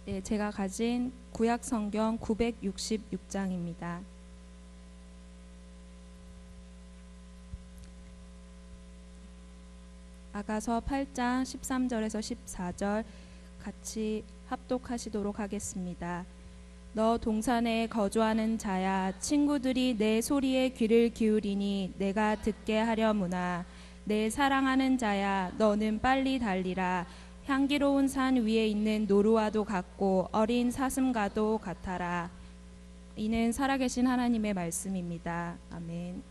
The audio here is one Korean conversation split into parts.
네, 제가 가진 구약 성경 966장입니다. 아가서 8장 13절에서 14절 같이 합독하시도록 하겠습니다. 너 동산에 거주하는 자야, 친구들이 내 소리에 귀를 기울이니 내가 듣게 하려무나. 내 사랑하는 자야, 너는 빨리 달리라. 향기로운 산 위에 있는 노루와도 같고 어린 사슴과도 같아라. 이는 살아계신 하나님의 말씀입니다. 아멘.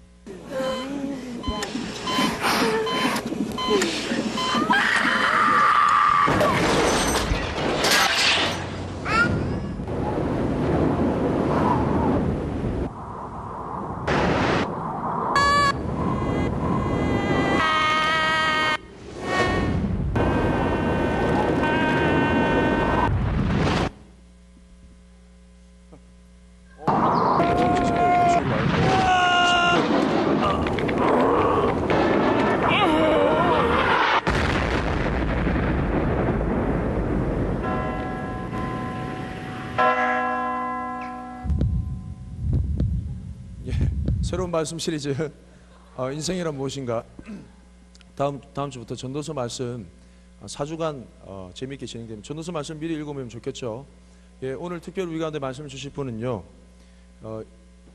새로운 말씀 시리즈 인생이란 무엇인가. 다음 주부터 전도서 말씀 4주간 재미있게 진행됩니다. 전도서 말씀 미리 읽으면 좋겠죠. 예, 오늘 특별히 우리 가운데 말씀을 주실 분은요,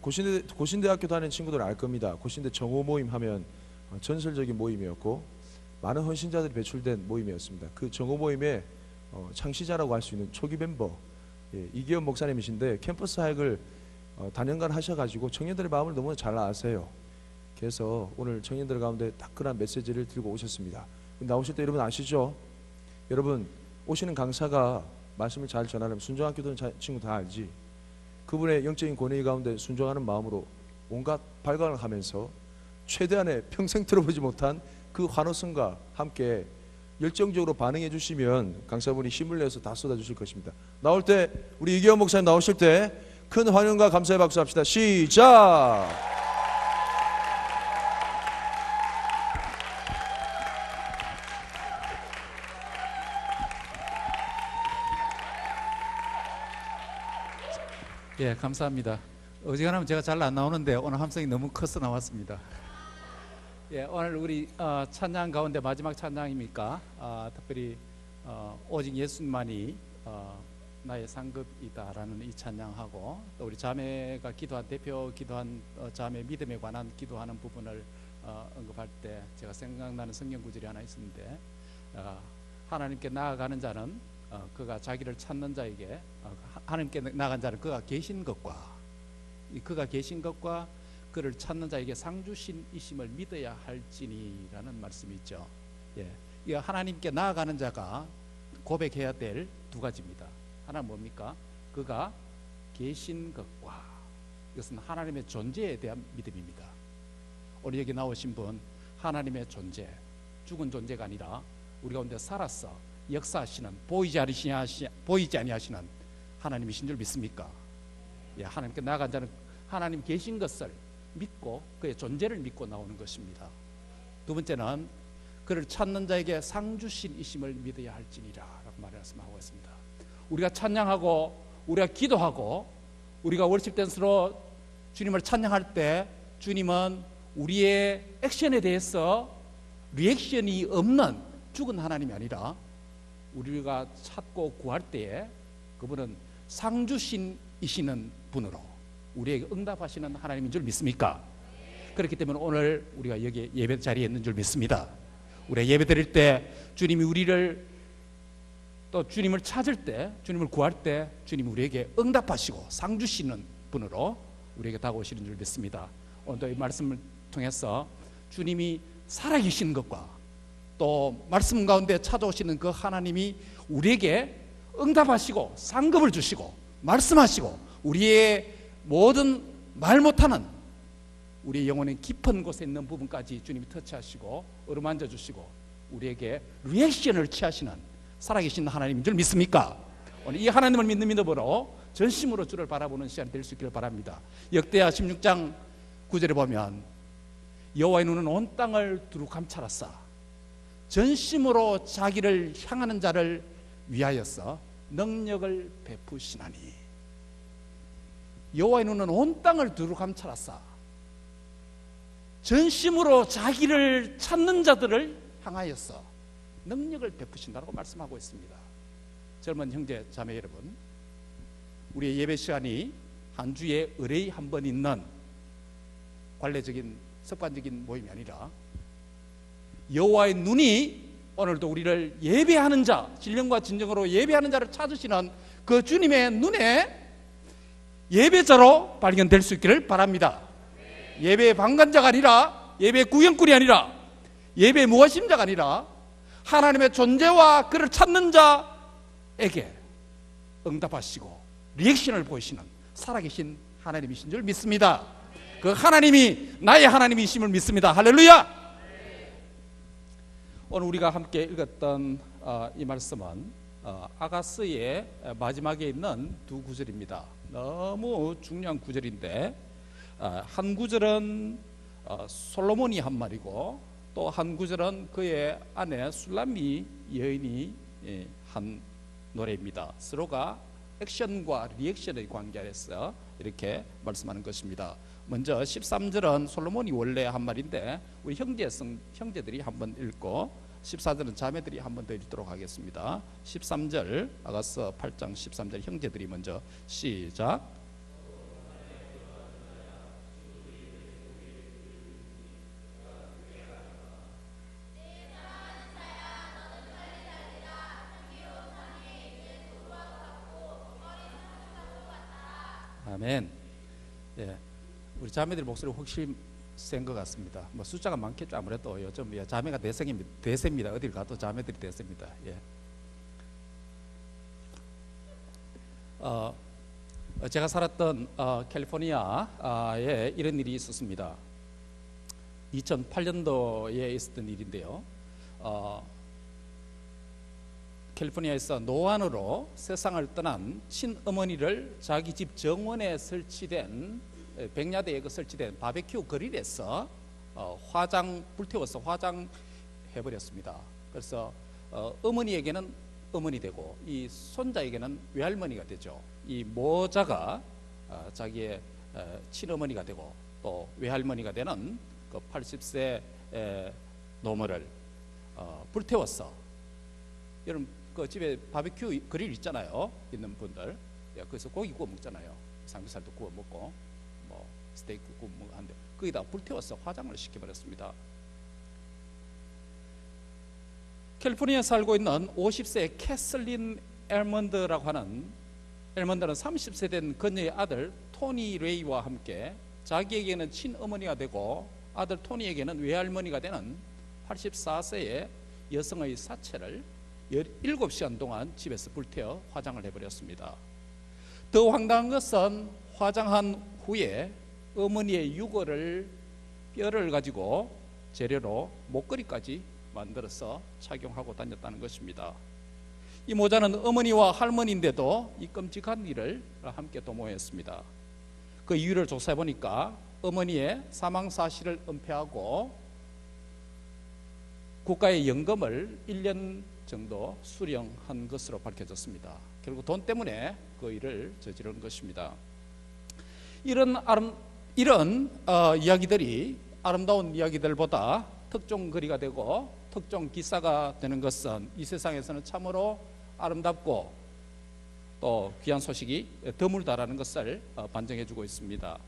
고신대학교 다니는 친구들 알 겁니다. 고신대 정오 모임 하면 전설적인 모임이었고 많은 헌신자들이 배출된 모임이었습니다. 그 정오 모임의 창시자라고 할 수 있는 초기 멤버 이기현 목사님이신데 캠퍼스 사역을 단연간 하셔가지고 청년들의 마음을 너무 잘 아세요. 그래서 오늘 청년들 가운데 따끈한 메시지를 들고 오셨습니다. 나오실 때 여러분 아시죠? 여러분 오시는 강사가 말씀을 잘 전하려면 순종학교 들은 친구 다 알지? 그분의 영적인 권위 가운데 순종하는 마음으로 온갖 발광을 하면서 최대한의 평생 들어보지 못한 그 환호성과 함께 열정적으로 반응해 주시면 강사분이 힘을 내서 다 쏟아주실 것입니다. 나올 때 우리 이기현 목사님 나오실 때 큰 환영과 감사의 박수 합시다. 시작! 예, 감사합니다. 어지간하면 제가 잘 안 나오는데 오늘 함성이 너무 커서 나왔습니다. 예, 오늘 우리 찬양 가운데 마지막 찬양입니까? 특별히 오직 예수님만이 나의 상급이다라는 이 찬양하고 또 우리 자매가 기도한 대표 기도한 자매 믿음에 관한 기도하는 부분을 언급할 때 제가 생각나는 성경 구절이 하나 있는데 하나님께 나아가는 자는 그가 자기를 찾는 자에게 하나님께 나아간 자는 그가 계신 것과 그가 계신 것과 그를 찾는 자에게 상주신이심을 믿어야 할지니라는 말씀이 있죠. 예, 이 하나님께 나아가는 자가 고백해야 될 두 가지입니다. 하나는 뭡니까? 그가 계신 것과, 이것은 하나님의 존재에 대한 믿음입니다. 오늘 여기 나오신 분 하나님의 존재, 죽은 존재가 아니라 우리 가운데 살아서 역사하시는 보이지 아니하시는 하나님이신 줄 믿습니까? 예, 하나님께 나아간 자는 하나님 계신 것을 믿고 그의 존재를 믿고 나오는 것입니다. 두 번째는 그를 찾는 자에게 상주신이심을 믿어야 할지니라 라고 말씀하고 있습니다. 우리가 찬양하고 우리가 기도하고 우리가 월십 댄스로 주님을 찬양할 때 주님은 우리의 액션에 대해서 리액션이 없는 죽은 하나님이 아니라 우리가 찾고 구할 때에 그분은 상주신이시는 분으로 우리에게 응답하시는 하나님인 줄 믿습니까? 그렇기 때문에 오늘 우리가 여기 예배 자리에 있는 줄 믿습니다. 우리가 예배 드릴 때 주님이 우리를 또 주님을 찾을 때 주님을 구할 때 주님이 우리에게 응답하시고 상주시는 분으로 우리에게 다가오시는 줄 믿습니다. 오늘도 이 말씀을 통해서 주님이 살아계신 것과 또 말씀 가운데 찾아오시는 그 하나님이 우리에게 응답하시고 상급을 주시고 말씀하시고 우리의 모든 말 못하는 우리의 영혼의 깊은 곳에 있는 부분까지 주님이 터치하시고 어루만져 주시고 우리에게 리액션을 취하시는 살아계신 하나님인 줄 믿습니까? 오늘 이 하나님을 믿는 믿음으로 전심으로 주를 바라보는 시간이 될 수 있기를 바랍니다. 역대하 16장 9절에 보면 여호와의 눈은 온 땅을 두루 감찰하사 전심으로 자기를 향하는 자를 위하여서 능력을 베푸시나니 여호와의 눈은 온 땅을 두루 감찰하사 전심으로 자기를 찾는 자들을 향하여서 능력을 베푸신다고 말씀하고 있습니다. 젊은 형제 자매 여러분, 우리의 예배 시간이 한 주에 의뢰이 한 번 있는 관례적인 습관적인 모임이 아니라 여호와의 눈이 오늘도 우리를 예배하는 자, 진령과 진정으로 예배하는 자를 찾으시는 그 주님의 눈에 예배자로 발견될 수 있기를 바랍니다. 예배의 방관자가 아니라, 예배의 구경꾼이 아니라, 예배의 무엇임자가 아니라 하나님의 존재와 그를 찾는 자에게 응답하시고 리액션을 보이시는 살아계신 하나님이신 줄 믿습니다. 그 하나님이 나의 하나님이심을 믿습니다. 할렐루야! 오늘 우리가 함께 읽었던 이 말씀은 아가스의 마지막에 있는 두 구절입니다. 너무 중요한 구절인데, 한 구절은 솔로몬이 한 말이고 또 한 구절은 그의 아내 술람미 여인이 한 노래입니다. 서로가 액션과 리액션의 관계 아래서 이렇게 말씀하는 것입니다. 먼저 13절은 솔로몬이 원래 한 말인데 우리 형제들이 한번 읽고 14절은 자매들이 한번 더 읽도록 하겠습니다. 13절 아가서 8장 13절 형제들이 먼저 시작. 아멘. 예, 우리 자매들 목소리 혹시 센 것 같습니다. 뭐 숫자가 많겠죠. 아무래도 요즘 자매가 대세입니다. 어딜 가도 자매들이 대세입니다. 예. 제가 살았던 캘리포니아에 이런 일이 있었습니다. 2008년도에 있었던 일인데요. 캘리포니아에서 노안으로 세상을 떠난 친어머니를 자기 집 정원에 설치된 백야대에 설치된 바베큐 그릴에서 불태워서 화장해버렸습니다. 그래서 어머니에게는 어머니 되고 이 손자에게는 외할머니가 되죠. 이 모자가 자기의 친어머니가 되고 또 외할머니가 되는 그 80세 노모를 불태웠어. 여러분 그 집에 바베큐 그릴 있잖아요. 있는 분들. 그래서 고기 구워 먹잖아요. 삼겹살도 구워 먹고 뭐 스테이크 구워 먹는데 거기다 불태워서 화장을 시켜버렸습니다. 캘리포니아에 살고 있는 50세 캐슬린 엘먼드라고 하는, 엘먼드는 30세 된 그녀의 아들 토니 레이와 함께 자기에게는 친어머니가 되고 아들 토니에게는 외할머니가 되는 84세의 여성의 사체를 17시간 동안 집에서 불태워 화장을 해버렸습니다. 더 황당한 것은 화장한 후에 어머니의 뼈를 가지고 재료로 목걸이까지 만들어서 착용하고 다녔다는 것입니다. 이 모자는 어머니와 할머니인데도 이 끔찍한 일을 함께 도모했습니다. 그 이유를 조사해 보니까 어머니의 사망 사실을 은폐하고 국가의 연금을 1년 정도 수령한 것으로 밝혀졌습니다. 결국 돈 때문에 그 일을 저지른 것입니다. 이런 이야기들이 아름다운 이야기들보다 특종 거리가 되고 특종 기사가 되는 것은 이 세상에서는 참으로 아름답고 또 귀한 소식이 드물다라는 것을 반증해주고 있습니다.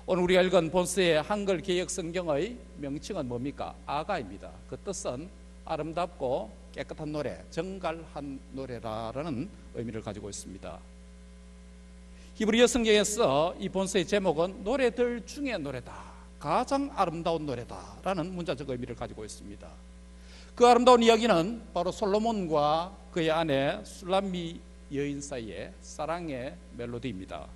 오늘 우리가 읽은 본서의 한글 개역 성경의 명칭은 뭡니까? 아가입니다. 그 뜻은 아름답고 깨끗한 노래, 정갈한 노래라는 의미를 가지고 있습니다. 히브리어 성경에서 이 본서의 제목은 노래들 중에 노래다, 가장 아름다운 노래다라는 문자적 의미를 가지고 있습니다. 그 아름다운 이야기는 바로 솔로몬과 그의 아내 술람미 여인 사이의 사랑의 멜로디입니다.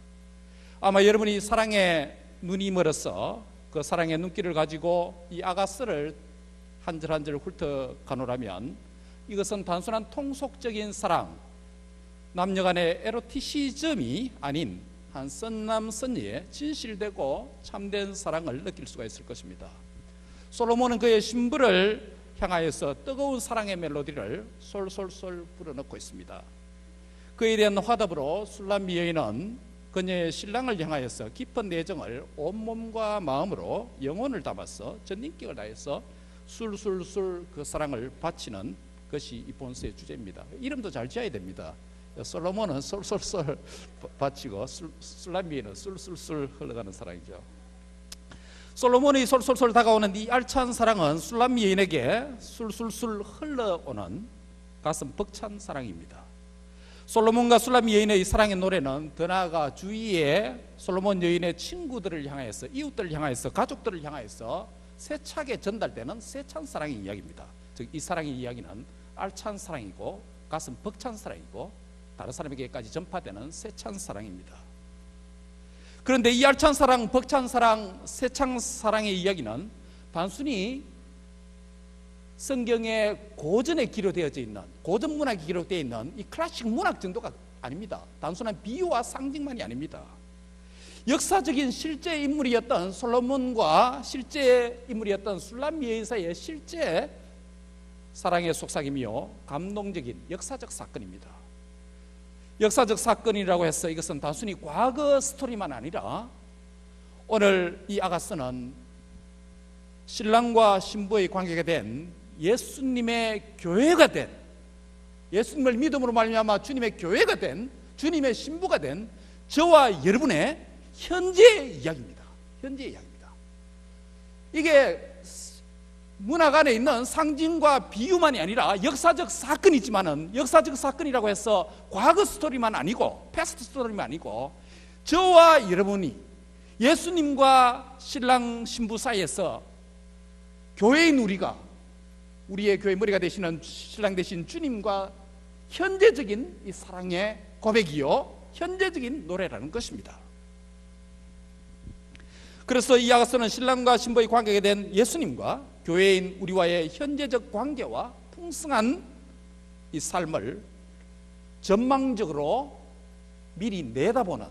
아마 여러분이 사랑의 눈이 멀어서 그 사랑의 눈길을 가지고 이 아가스를 한 절 한 절 훑어가노라면 이것은 단순한 통속적인 사랑, 남녀간의 에로티시즘이 아닌 한 선남 선녀의 진실되고 참된 사랑을 느낄 수가 있을 것입니다. 솔로몬은 그의 신부를 향하여서 뜨거운 사랑의 멜로디를 솔솔솔 불어넣고 있습니다. 그에 대한 화답으로 술람미 여인은 그녀의 신랑을 향하여서 깊은 애정을 온몸과 마음으로 영혼을 담아서 전 인격을 다해서 술술술 그 사랑을 바치는 것이 이 본서의 주제입니다. 이름도 잘 지어야 됩니다. 솔로몬은 쏠쏠쏠 바치고 술람미에는 술술술 흘러가는 사랑이죠. 솔로몬이 솔솔솔 다가오는 이 알찬 사랑은 술람미 여인에게 술술술 흘러오는 가슴 벅찬 사랑입니다. 솔로몬과 술람미 여인의 사랑의 노래는 더 나아가 주위에 솔로몬 여인의 친구들을 향하여서, 이웃들을 향하여서, 가족들을 향하여서 세차게 전달되는 세찬 사랑의 이야기입니다. 즉 이 사랑의 이야기는 알찬 사랑이고 가슴 벅찬 사랑이고 다른 사람에게까지 전파되는 세찬 사랑입니다. 그런데 이 알찬 사랑, 벅찬 사랑, 세찬 사랑의 이야기는 단순히 성경에 고전에 기록되어져 있는, 고전 문학에 기록되어 있는 이 클래식 문학 정도가 아닙니다. 단순한 비유와 상징만이 아닙니다. 역사적인 실제 인물이었던 솔로몬과 실제 인물이었던 술람미 여인 사이의 실제 사랑의 속삭임이요, 감동적인 역사적 사건입니다. 역사적 사건이라고 해서 이것은 단순히 과거 스토리만 아니라 오늘 이 아가서는 신랑과 신부의 관계가 된 예수님의 교회가 된, 예수님을 믿음으로 말미암아 주님의 교회가 된, 주님의 신부가 된 저와 여러분의 현재의 이야기입니다. 현재의 이야기입니다. 이게 문학 안에 있는 상징과 비유만이 아니라 역사적 사건이지만은, 역사적 사건이라고 해서 과거 스토리만 아니고 패스트 스토리만 아니고 저와 여러분이 예수님과 신랑 신부 사이에서 교회인 우리가, 우리의 교회 머리가 되시는 신랑 되신 주님과 현재적인 이 사랑의 고백이요, 현재적인 노래라는 것입니다. 그래서 이 아가서는 신랑과 신부의 관계가 된 예수님과 교회인 우리와의 현재적 관계와 풍성한 이 삶을 전망적으로 미리 내다보는,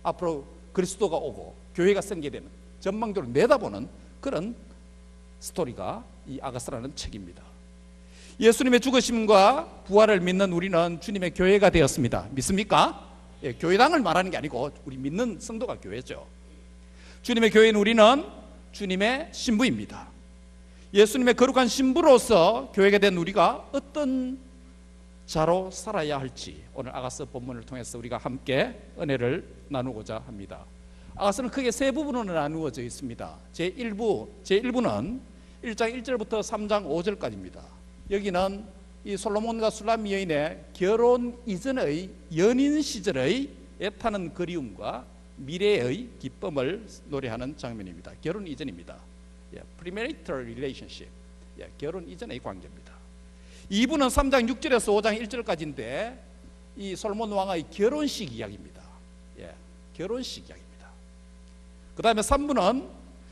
앞으로 그리스도가 오고 교회가 생기게 되는 전망적으로 내다보는 그런 스토리가 이 아가서라는 책입니다. 예수님의 죽으심과 부활을 믿는 우리는 주님의 교회가 되었습니다. 믿습니까? 예, 교회당을 말하는 게 아니고 우리 믿는 성도가 교회죠. 주님의 교회인 우리는 주님의 신부입니다. 예수님의 거룩한 신부로서 교회가 된 우리가 어떤 자로 살아야 할지 오늘 아가서 본문을 통해서 우리가 함께 은혜를 나누고자 합니다. 아가서는 크게 세 부분으로 나누어져 있습니다. 제1부는 1장 1절부터 3장 5절까지입니다. 여기는 이 솔로몬과 술람미 여인의 결혼 이전의 연인 시절의 애타는 그리움과 미래의 기쁨을 노래하는 장면입니다. 결혼 이전입니다. Premarital relationship, 결혼 이전의 관계입니다. 2부는 3장 6절에서 5장 1절까지인데 이 솔로몬 왕의 결혼식 이야기입니다. 결혼식 이야기입니다. 그 다음에 3부는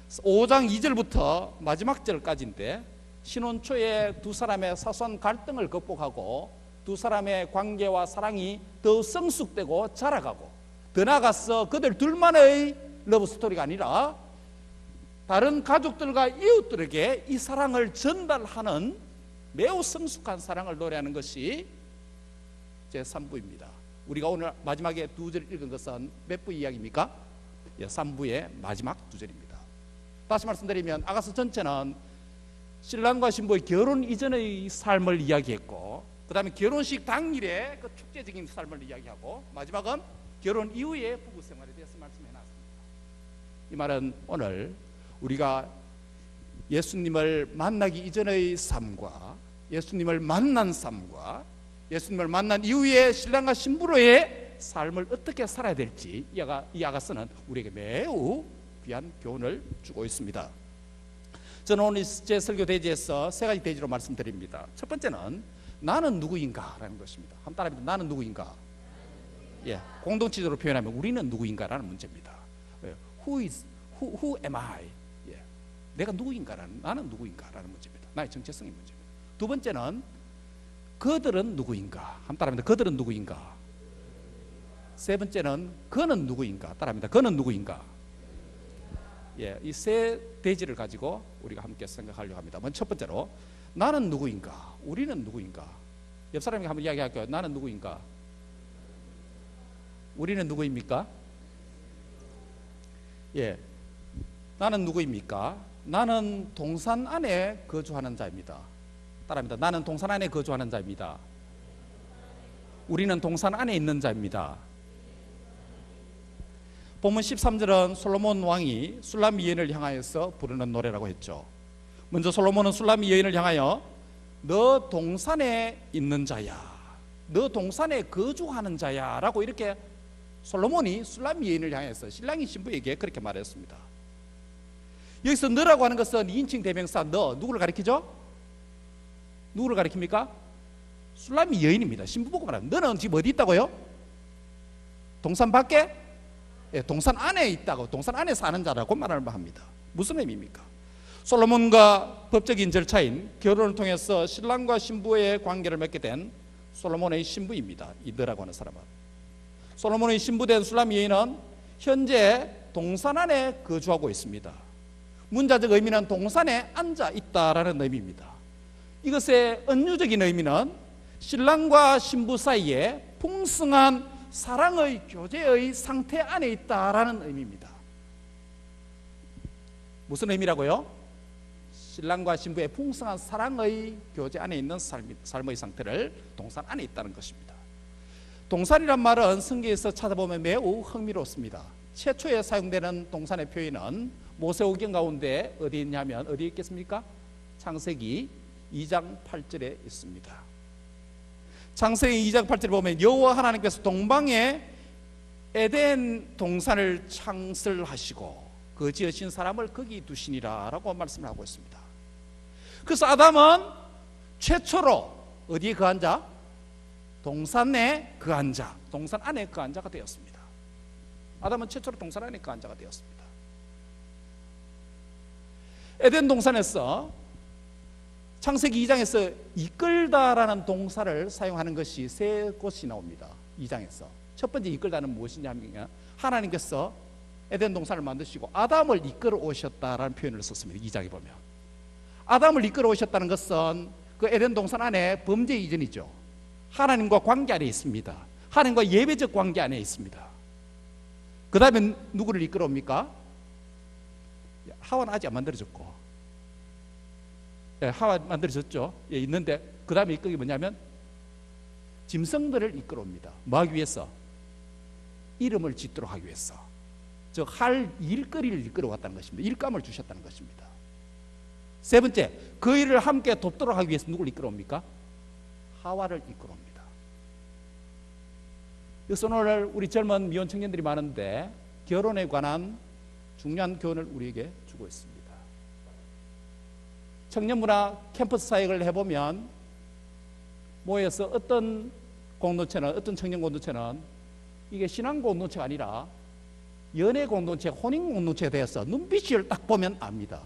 5장 2절부터 마지막 절까지인데 신혼 초에 두 사람의 사소한 갈등을 극복하고 두 사람의 관계와 사랑이 더 성숙되고 자라가고, 더 나아가서 그들 둘만의 러브 스토리가 아니라 다른 가족들과 이웃들에게 이 사랑을 전달하는 매우 성숙한 사랑을 노래하는 것이 제3부입니다. 우리가 오늘 마지막에 두 절 읽은 것은 몇 부 이야기입니까? 3부의 마지막 두 절입니다. 다시 말씀드리면 아가서 전체는 신랑과 신부의 결혼 이전의 삶을 이야기했고, 그 다음에 결혼식 당일의 그 축제적인 삶을 이야기하고, 마지막은 결혼 이후의 부부 생활에 대해서 말씀해놨습니다. 이 말은 오늘 우리가 예수님을 만나기 이전의 삶과 예수님을 만난 삶과 예수님을 만난 이후의 신랑과 신부로의 삶을 어떻게 살아야 될지 이 아가서는 우리에게 매우 귀한 교훈을 주고 있습니다. 저는 오늘 제 설교 대지에서 세 가지 대지로 말씀드립니다. 첫 번째는 나는 누구인가라는 것입니다. 한번 따라합니다. 나는 누구인가? 공동체적으로 표현하면 우리는 누구인가라는 문제입니다. Who am I? 내가 누구인가라는, 나는 누구인가라는 문제입니다. 나의 정체성의 문제입니다. 두 번째는 그들은 누구인가? 한번 따라합니다. 그들은 누구인가? 세 번째는 그는 누구인가? 따라합니다. 그는 누구인가? 이 세 대지를 가지고 우리가 함께 생각하려고 합니다. 먼저 첫 번째로 나는 누구인가? 우리는 누구인가? 옆 사람에게 한번 이야기할게요. 나는 누구인가? 우리는 누구입니까? 예, 나는 누구입니까? 나는 동산 안에 거주하는 자입니다. 따라합니다. 나는 동산 안에 거주하는 자입니다. 우리는 동산 안에 있는 자입니다. 본문 13절은 솔로몬 왕이 술람 여인을 향하여서 부르는 노래라고 했죠. 먼저 솔로몬은 술람 여인을 향하여 너 동산에 있는 자야, 너 동산에 거주하는 자야 라고 이렇게 솔로몬이 술람 여인을 향해서 신랑이 신부에게 그렇게 말했습니다. 여기서 너라고 하는 것은 2인칭 대명사 너, 누구를 가리키죠? 누구를 가리킵니까? 술람 여인입니다. 신부 보고 말합니다. 너는 지금 어디 있다고요? 동산 밖에? 예, 동산 안에 있다고, 동산 안에 사는 자라고 말을 합니다. 무슨 의미입니까? 솔로몬과 법적인 절차인 결혼을 통해서 신랑과 신부의 관계를 맺게 된 솔로몬의 신부입니다. 이 너라고 하는 사람은. 솔로몬의 신부된 술람 여인은 현재 동산 안에 거주하고 있습니다. 문자적 의미는 동산에 앉아 있다라는 의미입니다. 이것의 은유적인 의미는 신랑과 신부 사이에 풍성한 사랑의 교제의 상태 안에 있다라는 의미입니다. 무슨 의미라고요? 신랑과 신부의 풍성한 사랑의 교제 안에 있는 삶의 상태를 동산 안에 있다는 것입니다. 동산이란 말은 성경에서 찾아보면 매우 흥미롭습니다. 최초에 사용되는 동산의 표현은 모세오경 가운데 어디 있냐면 어디에 있겠습니까? 창세기 2장 8절에 있습니다. 창세기 2장 8절에 보면 여호와 하나님께서 동방에 에덴 동산을 창설하시고 그 지으신 사람을 거기 두시니라 라고 말씀을 하고 있습니다. 그래서 아담은 최초로 어디에 거한 자? 동산 내 거한 자, 동산 안에 거한 자가 되었습니다. 아담은 최초로 동산 안에 거한 자가 되었습니다. 에덴 동산에서 창세기 2장에서 이끌다라는 동사를 사용하는 것이 세 곳이 나옵니다. 2장에서 첫 번째 이끌다는 무엇이냐면 하나님께서 에덴 동산을 만드시고 아담을 이끌어 오셨다라는 표현을 썼습니다. 2장에 보면 아담을 이끌어 오셨다는 것은 그 에덴 동산 안에 범죄 이전이죠. 하나님과 관계 안에 있습니다. 하나님과 예배적 관계 안에 있습니다. 그 다음에 누구를 이끌어 옵니까? 하와는 아직 안 만들어졌고, 하와 만들어졌죠. 예, 있는데 그 다음에 이끌기 뭐냐면 짐승들을 이끌어 옵니다. 뭐 하기 위해서? 이름을 짓도록 하기 위해서. 즉 할 일거리를 이끌어 왔다는 것입니다. 일감을 주셨다는 것입니다. 세 번째, 그 일을 함께 돕도록 하기 위해서 누구를 이끌어 옵니까? 하와를 이끌어 옵니다. 그래서 오늘 우리 젊은 미혼 청년들이 많은데 결혼에 관한 중요한 교훈을 우리에게 주고 있습니다. 청년문화 캠퍼스 사역을 해보면 모여서 어떤 공동체는, 어떤 청년 공동체는 이게 신앙 공동체가 아니라 연애 공동체, 혼인 공동체가 되어서 눈빛을 딱 보면 압니다.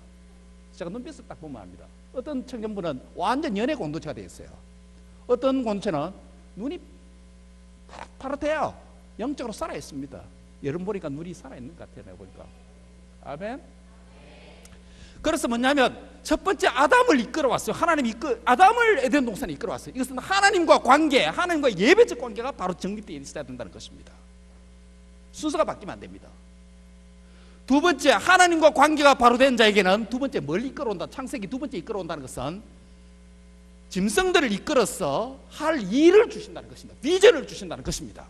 제가 눈빛을 딱 보면 압니다. 어떤 청년분은 완전 연애 공동체가 되어 있어요. 어떤 공동체는 눈이 파릇해요. 영적으로 살아있습니다. 여러분 보니까 눈이 살아있는 것 같아요. 내가 보니까. 아멘. 그래서 뭐냐면 첫 번째 아담을 이끌어 왔어요. 아담을 에덴 동산에 이끌어 왔어요. 이것은 하나님과 관계, 하나님과 예배적 관계가 바로 정립되어 있어야 된다는 것입니다. 순서가 바뀌면 안 됩니다. 두 번째, 하나님과 관계가 바로 된 자에게는 두 번째 뭘 이끌어온다? 창세기 두 번째 이끌어온다는 것은 짐승들을 이끌어서 할 일을 주신다는 것입니다. 비전을 주신다는 것입니다.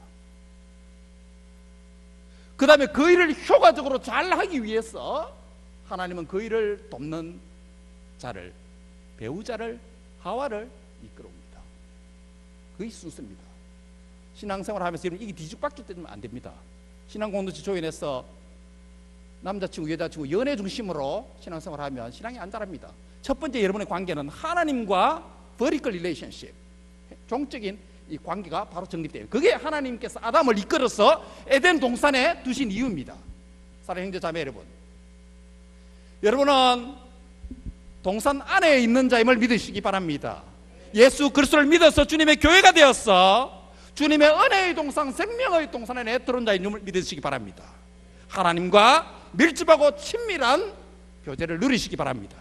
그 다음에 그 일을 효과적으로 잘 하기 위해서 하나님은 그 일을 돕는 자를, 배우자를, 하와를 이끌어옵니다. 그게 순서입니다. 신앙생활을 하면서 이게 뒤죽박죽 되면 안 됩니다. 신앙 공동체 조인해서 남자친구, 여자친구 연애 중심으로 신앙생활을 하면 신앙이 안 자랍니다. 첫 번째 여러분의 관계는 하나님과 vertical relationship, 종적인 이 관계가 바로 정립돼요. 그게 하나님께서 아담을 이끌어서 에덴 동산에 두신 이유입니다. 사랑하는 형제 자매 여러분, 여러분은 동산 안에 있는 자임을 믿으시기 바랍니다. 예수 그리스도를 믿어서 주님의 교회가 되어서 주님의 은혜의 동산, 생명의 동산 안에 들어온 자임을 믿으시기 바랍니다. 하나님과 밀접하고 친밀한 교제를 누리시기 바랍니다.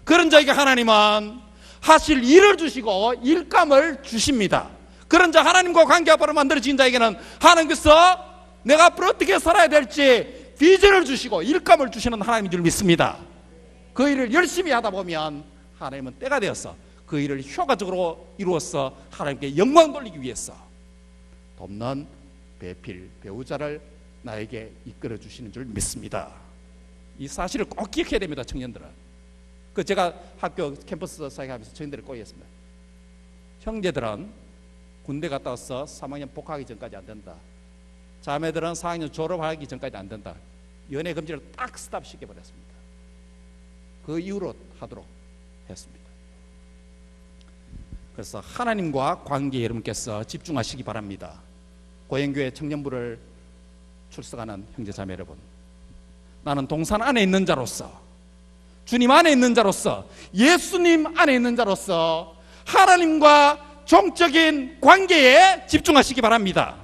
그런 자에게 하나님은 하실 일을 주시고 일감을 주십니다. 그런 자, 하나님과 관계 앞으로 만들어진 자에게는 하나님께서 내가 앞으로 어떻게 살아야 될지 비전을 주시고 일감을 주시는 하나님인 줄 믿습니다. 그 일을 열심히 하다 보면 하나님은 때가 되어서 그 일을 효과적으로 이루어서 하나님께 영광 돌리기 위해서 돕는 배필, 배우자를 나에게 이끌어 주시는 줄 믿습니다. 이 사실을 꼭 기억해야 됩니다. 청년들은. 제가 학교 캠퍼스 사역하면서 청년들을 꼬이했습니다. 형제들은 군대 갔다 와서 3학년 복학하기 전까지 안 된다. 자매들은 4학년 졸업하기 전까지 안 된다. 연애 금지를 딱 스탑 시켜버렸습니다. 그 이후로 하도록 했습니다. 그래서 하나님과 관계에 여러분께서 집중하시기 바랍니다. 고행교회 청년부를 출석하는 형제자매 여러분, 나는 동산 안에 있는 자로서, 주님 안에 있는 자로서, 예수님 안에 있는 자로서 하나님과 종적인 관계에 집중하시기 바랍니다.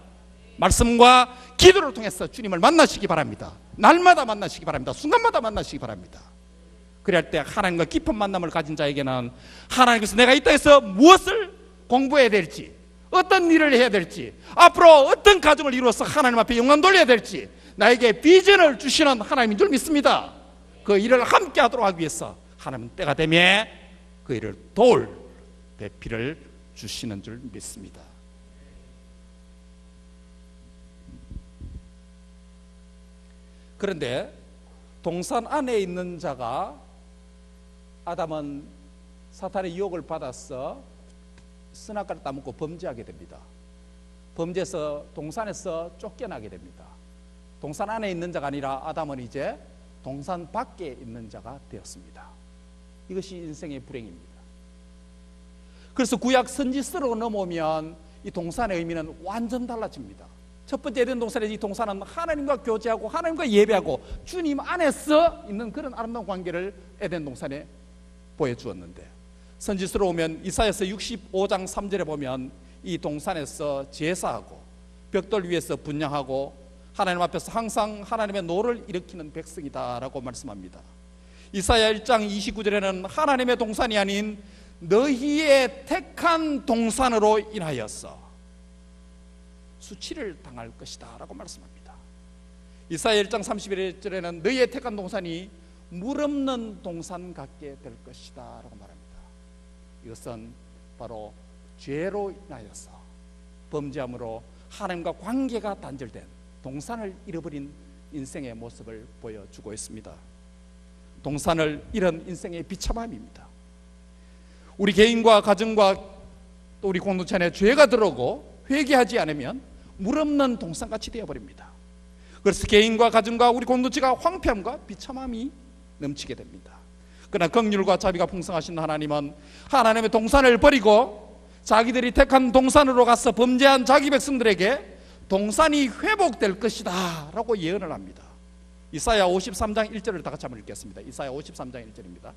말씀과 기도를 통해서 주님을 만나시기 바랍니다. 날마다 만나시기 바랍니다. 순간마다 만나시기 바랍니다. 그럴 때 하나님과 깊은 만남을 가진 자에게는 하나님께서 내가 이 땅에서 무엇을 공부해야 될지, 어떤 일을 해야 될지, 앞으로 어떤 가정을 이루어서 하나님 앞에 영광 돌려야 될지 나에게 비전을 주시는 하나님인 줄 믿습니다. 그 일을 함께 하도록 하기 위해서 하나님은 때가 되면 그 일을 도울 배필을 주시는 줄 믿습니다. 그런데 동산 안에 있는 자가, 아담은 사탄의 유혹을 받아서 선악과를 따먹고 범죄하게 됩니다. 범죄해서 동산에서 쫓겨나게 됩니다. 동산 안에 있는 자가 아니라 아담은 이제 동산 밖에 있는 자가 되었습니다. 이것이 인생의 불행입니다. 그래서 구약 선지서로 넘어오면 이 동산의 의미는 완전 달라집니다. 첫 번째 에덴 동산의 이 동산은 하나님과 교제하고 하나님과 예배하고 주님 안에서 있는 그런 아름다운 관계를 에덴 동산에 보여주었는데, 선지서로 오면 이사야서 65장 3절에 보면 이 동산에서 제사하고 벽돌 위에서 분향하고 하나님 앞에서 항상 하나님의 노를 일으키는 백성이다라고 말씀합니다. 이사야 1장 29절에는 하나님의 동산이 아닌 너희의 택한 동산으로 인하여서 수치를 당할 것이다 라고 말씀합니다. 이사야 1장 31절에는 너희의 택한 동산이 물 없는 동산 같게 될 것이다 라고 말합니다. 이것은 바로 죄로 인하여서 범죄함으로 하나님과 관계가 단절된 동산을 잃어버린 인생의 모습을 보여주고 있습니다. 동산을 잃은 인생의 비참함입니다. 우리 개인과 가정과 또 우리 공동체 안에 죄가 들어오고 회개하지 않으면 물 없는 동산같이 되어버립니다. 그래서 개인과 가정과 우리 공동체가 황폐함과 비참함이 넘치게 됩니다. 그러나 긍휼과 자비가 풍성하신 하나님은 하나님의 동산을 버리고 자기들이 택한 동산으로 가서 범죄한 자기 백성들에게 동산이 회복될 것이다 라고 예언을 합니다. 이사야 53장 1절을 다 같이 한번 읽겠습니다. 이사야 53장 1절입니다.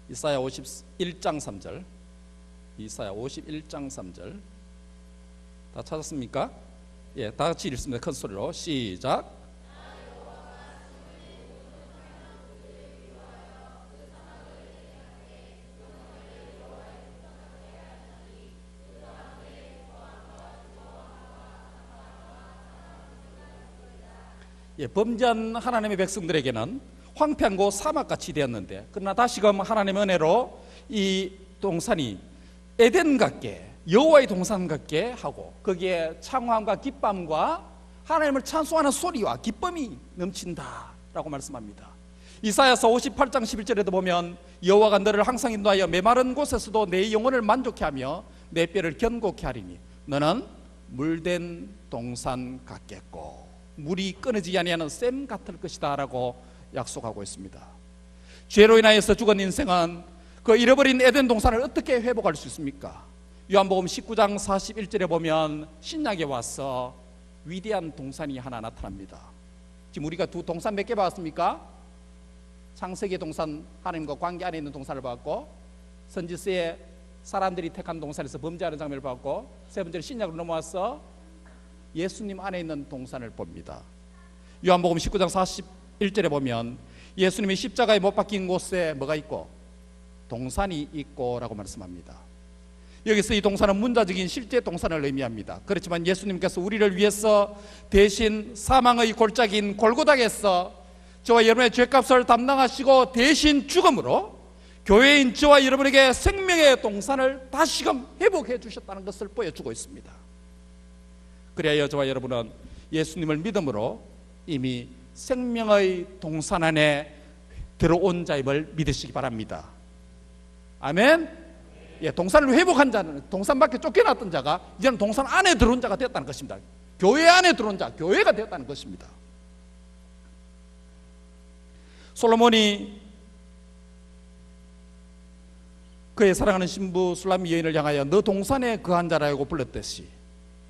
이사야 51장 3절, 이사야 51장 3절 다 찾았습니까? 예, 다 같이 읽습니다. 큰 소리로 시작. 예, 범죄한 하나님의 백성들에게는 황폐한 곳 사막같이 되었는데, 그러나 다시금 하나님의 은혜로 이 동산이 에덴 같게, 여호와의 동산 같게 하고 거기에 창화함과 기쁨과 하나님을 찬송하는 소리와 기쁨이 넘친다라고 말씀합니다. 이사야서 58장 11절에도 보면 여호와가 너를 항상 인도하여 메마른 곳에서도 내 영혼을 만족케 하며 내 뼈를 견고케 하리니 너는 물된 동산 같겠고 물이 끊어지지 아니하는 샘 같을 것이다 라고 약속하고 있습니다. 죄로 인하여서 죽은 인생은 그 잃어버린 에덴 동산을 어떻게 회복할 수 있습니까? 요한복음 19장 41절에 보면 신약에 와서 위대한 동산이 하나 나타납니다. 지금 우리가 두 동산 몇 개 봤습니까? 창세기 동산, 하나님과 관계 안에 있는 동산을 봤고, 선지서에 사람들이 택한 동산에서 범죄하는 장면을 봤고, 세 번째로 신약으로 넘어와서 예수님 안에 있는 동산을 봅니다. 요한복음 19장 41절에 보면 예수님이 십자가에 못 박힌 곳에 뭐가 있고 동산이 있고라고 말씀합니다. 여기서 이 동산은 문자적인 실제 동산을 의미합니다. 그렇지만 예수님께서 우리를 위해서 대신 사망의 골짜기인 골고다에서 저와 여러분의 죄값을 담당하시고 대신 죽음으로 교회인 저와 여러분에게 생명의 동산을 다시금 회복해 주셨다는 것을 보여주고 있습니다. 그래야 저와 여러분은 예수님을 믿음으로 이미 생명의 동산 안에 들어온 자임을 믿으시기 바랍니다. 아멘. 예, 동산을 회복한 자는, 동산 밖에 쫓겨났던 자가 이제는 동산 안에 들어온 자가 되었다는 것입니다. 교회 안에 들어온 자, 교회가 되었다는 것입니다. 솔로몬이 그의 사랑하는 신부 술람 여인을 향하여 너 동산에 거한 자라고 불렀듯이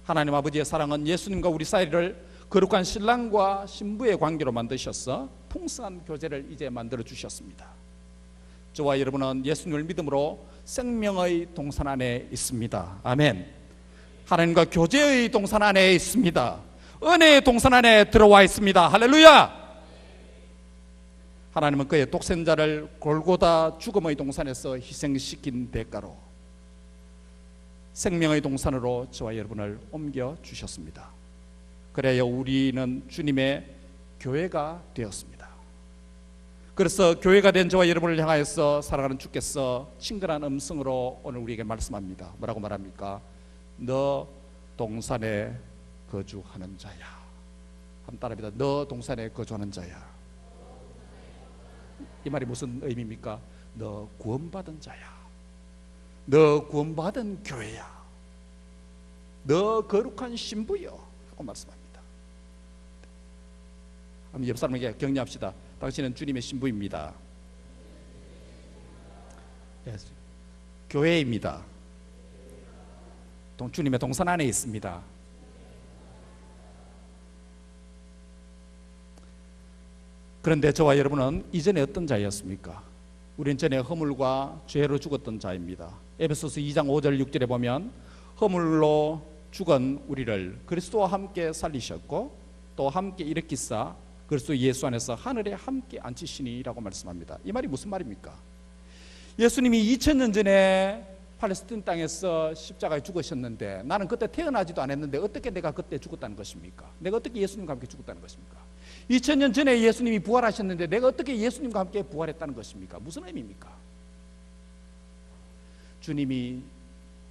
하나님 아버지의 사랑은 예수님과 우리 사이를 거룩한 신랑과 신부의 관계로 만드셔서 풍성한 교제를 이제 만들어 주셨습니다. 저와 여러분은 예수님을 믿음으로 생명의 동산 안에 있습니다. 아멘. 하나님과 교제의 동산 안에 있습니다. 은혜의 동산 안에 들어와 있습니다. 할렐루야. 하나님은 그의 독생자를 골고다 죽음의 동산에서 희생시킨 대가로 생명의 동산으로 저와 여러분을 옮겨 주셨습니다. 그래야 우리는 주님의 교회가 되었습니다. 그래서 교회가 된 저와 여러분을 향하여서 사랑하는 주께서 친근한 음성으로 오늘 우리에게 말씀합니다. 뭐라고 말합니까? 너 동산에 거주하는 자야. 한번 따라합니다. 너 동산에 거주하는 자야. 이 말이 무슨 의미입니까? 너 구원받은 자야. 너 구원받은 교회야. 너 거룩한 신부여 라고 말씀합니다. 한번 옆 사람에게 격려합시다. 당신은 주님의 신부입니다. Yes. 교회입니다. 주님의 동산 안에 있습니다. 그런데 저와 여러분은 이전에 어떤 자였습니까? 우리는 전에 허물과 죄로 죽었던 자입니다. 에베소서 2장 5절 6절에 보면 허물로 죽은 우리를 그리스도와 함께 살리셨고 또 함께 일으키사 그리스도 예수 안에서 하늘에 함께 앉히시니라고 말씀합니다. 이 말이 무슨 말입니까? 예수님이 2000년 전에 팔레스틴 땅에서 십자가에 죽으셨는데 나는 그때 태어나지도 않았는데 어떻게 내가 그때 죽었다는 것입니까? 내가 어떻게 예수님과 함께 죽었다는 것입니까? 2000년 전에 예수님이 부활하셨는데 내가 어떻게 예수님과 함께 부활했다는 것입니까? 무슨 의미입니까? 주님이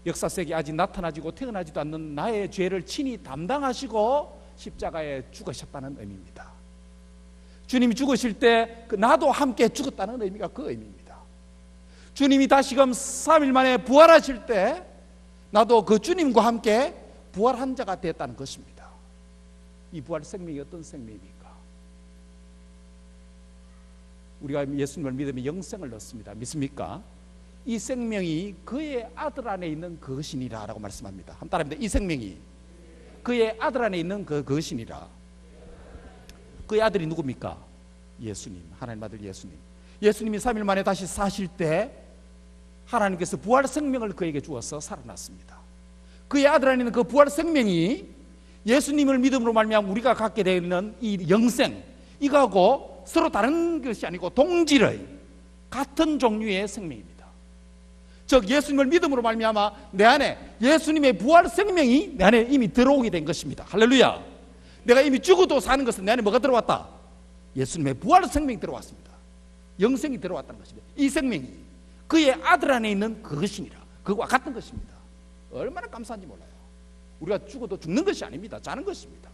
역사세계에 아직 나타나지고 태어나지도 않는 나의 죄를 친히 담당하시고 십자가에 죽으셨다는 의미입니다. 주님이 죽으실 때 나도 함께 죽었다는 의미가 그 의미입니다. 주님이 다시금 3일 만에 부활하실 때 나도 그 주님과 함께 부활한 자가 되었다는 것입니다. 이 부활 생명이 어떤 생명입니까? 우리가 예수님을 믿으면 영생을 얻습니다. 믿습니까? 이 생명이 그의 아들 안에 있는 그것이니라 라고 말씀합니다. 한번 따라합니다. 이 생명이 그의 아들 안에 있는 그것이니라. 그의 아들이 누굽니까? 예수님, 하나님 아들 예수님. 예수님이 3일 만에 다시 사실 때 하나님께서 부활 생명을 그에게 주어서 살아났습니다. 그의 아들 안에 있는 그 부활 생명이 예수님을 믿음으로 말미암아 우리가 갖게 되는 이 영생, 이거하고 서로 다른 것이 아니고 동질의 같은 종류의 생명입니다. 즉 예수님을 믿음으로 말미암아 내 안에 예수님의 부활 생명이 내 안에 이미 들어오게 된 것입니다. 할렐루야. 내가 이미 죽어도 사는 것은 내 안에 뭐가 들어왔다? 예수님의 부활 생명이 들어왔습니다. 영생이 들어왔다는 것입니다. 이 생명이 그의 아들 안에 있는 그것이니라. 그와 같은 것입니다. 얼마나 감사한지 몰라요. 우리가 죽어도 죽는 것이 아닙니다. 자는 것입니다.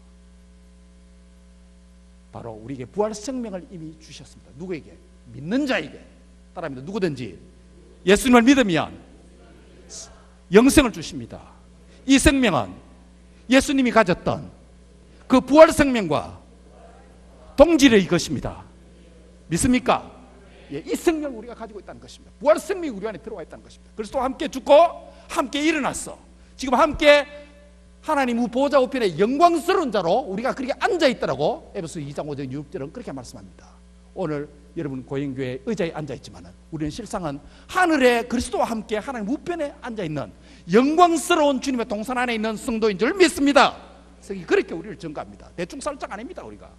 바로 우리에게 부활 생명을 이미 주셨습니다. 누구에게? 믿는 자에게. 따라합니다. 누구든지 예수님을 믿으면 영생을 주십니다. 이 생명은 예수님이 가졌던 그 부활 생명과 동질의 것입니다. 믿습니까? 예, 이 생명을 우리가 가지고 있다는 것입니다. 부활 생명이 우리 안에 들어와 있다는 것입니다. 그리스도와 함께 죽고 함께 일어났어. 지금 함께 하나님 보좌 우편에 영광스러운 자로 우리가 그렇게 앉아있더라고. 에베소 2장 5절 6절은 그렇게 말씀합니다. 오늘 여러분 고인교회 의자에 앉아있지만 우리는 실상은 하늘에 그리스도와 함께 하나님 우편에 앉아있는 영광스러운 주님의 동산 안에 있는 성도인 줄 믿습니다. 성경이 그렇게 우리를 증거합니다. 대충 살짝 아닙니다. 우리가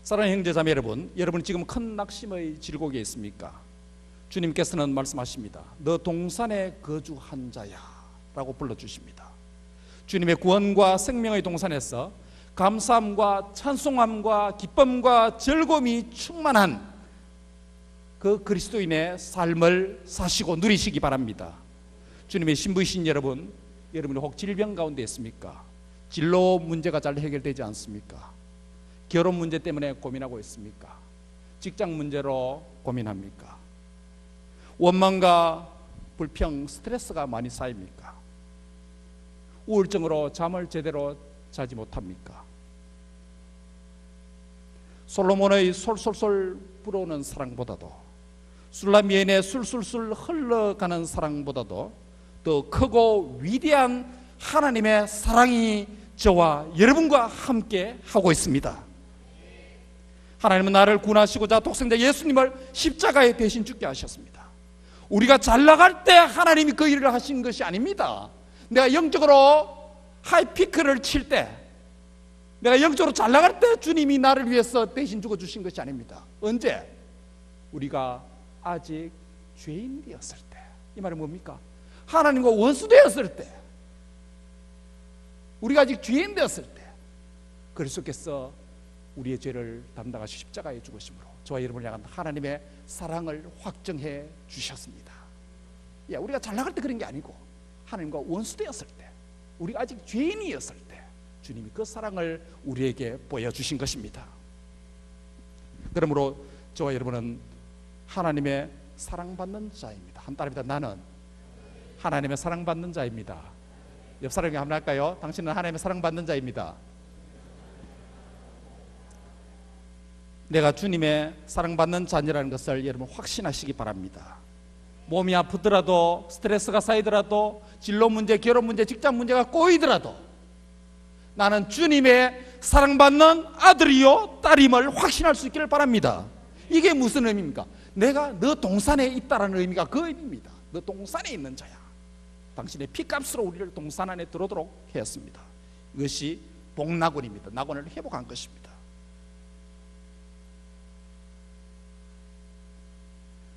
사랑하는 형제자매 여러분, 여러분 지금 큰 낙심의 질곡에 있습니까? 주님께서는 말씀하십니다. 너 동산에 거주한 자야 라고 불러주십니다. 주님의 구원과 생명의 동산에서 감사함과 찬송함과 기쁨과 즐거움이 충만한 그 그리스도인의 삶을 사시고 누리시기 바랍니다. 주님의 신부이신 여러분, 여러분이 혹 질병 가운데 있습니까? 진로 문제가 잘 해결되지 않습니까? 결혼 문제 때문에 고민하고 있습니까? 직장 문제로 고민합니까? 원망과 불평, 스트레스가 많이 쌓입니까? 우울증으로 잠을 제대로 자지 못합니까? 솔로몬의 솔솔솔 불어오는 사랑보다도, 술람미인의 술술술 흘러가는 사랑보다도 더 크고 위대한 하나님의 사랑이 저와 여러분과 함께 하고 있습니다. 하나님은 나를 구원하시고자 독생자 예수님을 십자가에 대신 죽게 하셨습니다. 우리가 잘 나갈 때 하나님이 그 일을 하신 것이 아닙니다. 내가 영적으로 하이피크를 칠 때, 내가 영적으로 잘 나갈 때 주님이 나를 위해서 대신 죽어주신 것이 아닙니다. 언제? 우리가 아직 죄인 되었을 때. 이 말은 뭡니까? 하나님과 원수 되었을 때, 우리가 아직 죄인 되었을 때 그리스도께서 우리의 죄를 담당하시 십자가에 죽으심으로 저와 여러분을 향한 하나님의 사랑을 확정해 주셨습니다. 우리가 잘 나갈 때 그런 게 아니고 하나님과 원수 되었을 때, 우리가 아직 죄인이었을 때 주님이 그 사랑을 우리에게 보여주신 것입니다. 그러므로 저와 여러분은 하나님의 사랑받는 자입니다. 한 따라합니다. 나는 하나님의 사랑받는 자입니다. 옆 사람에게 한번 할까요? 당신은 하나님의 사랑받는 자입니다. 내가 주님의 사랑받는 자녀라는 것을 여러분 확신하시기 바랍니다. 몸이 아프더라도, 스트레스가 쌓이더라도, 진로 문제, 결혼 문제, 직장 문제가 꼬이더라도 나는 주님의 사랑받는 아들이요 딸임을 확신할 수 있기를 바랍니다. 이게 무슨 의미입니까? 내가 너 동산에 있다라는 의미가 그 의미입니다. 너 동산에 있는 자야. 당신의 피값으로 우리를 동산 안에 들어오도록 했습니다. 이것이 복낙원입니다. 낙원을 회복한 것입니다.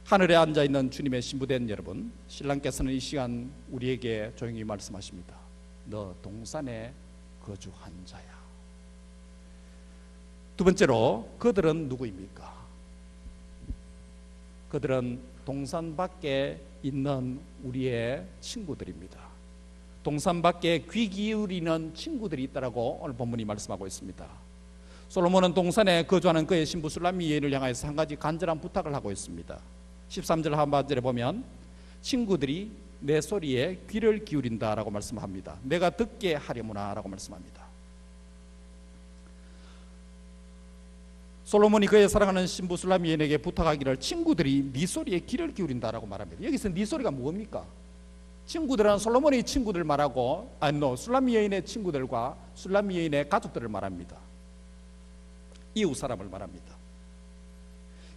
하늘에 앉아있는 주님의 신부된 여러분, 신랑께서는 이 시간 우리에게 조용히 말씀하십니다. 너 동산에 거주한 자야. 두 번째로, 그들은 누구입니까? 그들은 동산 밖에 있는 우리의 친구들입니다. 동산 밖에 귀 기울이는 친구들이 있다라고 오늘 본문이 말씀하고 있습니다. 솔로몬은 동산에 거주하는 그의 신부 술람미 여인을 향해서 한 가지 간절한 부탁을 하고 있습니다. 13절 하반절에 보면 친구들이 내 소리에 귀를 기울인다라고 말씀합니다. 내가 듣게 하려무나라고 말씀합니다. 솔로몬이 그의 사랑하는 신부 술람미 여인에게 부탁하기를 친구들이 네 소리에 귀를 기울인다라고 말합니다. 여기서 네 소리가 뭡니까? 친구들은 솔로몬의 친구들 말하고 술람미 여인의 친구들과 술람미 여인의 가족들을 말합니다. 이웃 사람을 말합니다.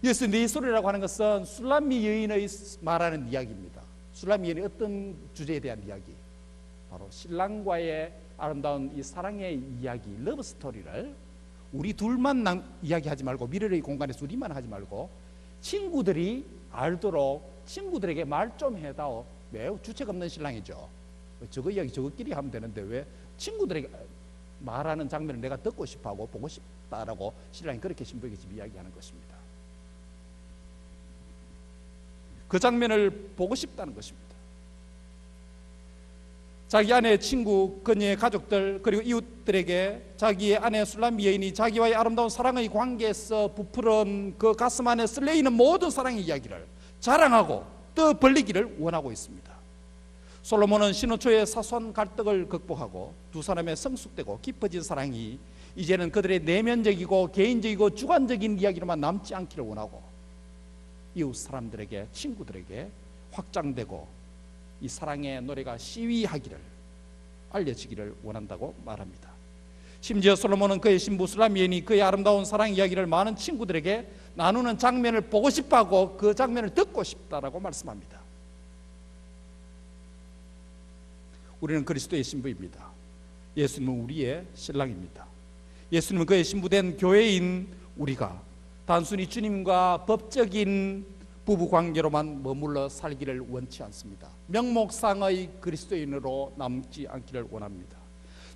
여기서 네 소리라고 하는 것은 술람미 여인의 말하는 이야기입니다. 술람미 여인의 어떤 주제에 대한 이야기? 바로 신랑과의 아름다운 이 사랑의 이야기, 러브 스토리를 우리 둘만 이야기하지 말고, 미래의 공간에서 우리만 하지 말고 친구들이 알도록 친구들에게 말 좀 해다오. 매우 주책 없는 신랑이죠. 저거 이야기 저거끼리 하면 되는데 왜 친구들에게 말하는 장면을 내가 듣고 싶어하고 보고 싶다라고 신랑이 그렇게 신부에게 지금 이야기하는 것입니다. 그 장면을 보고 싶다는 것입니다. 자기 아내의 친구, 그녀의 가족들, 그리고 이웃들에게 자기의 아내 술람미 여인이 자기와의 아름다운 사랑의 관계에서 부풀은 그 가슴 안에 쓸려있는 모든 사랑의 이야기를 자랑하고 떠벌리기를 원하고 있습니다. 솔로몬은 신혼초의 사소한 갈등을 극복하고 두 사람의 성숙되고 깊어진 사랑이 이제는 그들의 내면적이고 개인적이고 주관적인 이야기로만 남지 않기를 원하고 이웃 사람들에게, 친구들에게 확장되고 이 사랑의 노래가 시위하기를, 알려지기를 원한다고 말합니다. 심지어 솔로몬은 그의 신부 술람미 여인이 그의 아름다운 사랑 이야기를 많은 친구들에게 나누는 장면을 보고 싶어하고 그 장면을 듣고 싶다라고 말씀합니다. 우리는 그리스도의 신부입니다. 예수님은 우리의 신랑입니다. 예수님은 그의 신부된 교회인 우리가 단순히 주님과 법적인 부부 관계로만 머물러 살기를 원치 않습니다. 명목상의 그리스도인으로 남지 않기를 원합니다.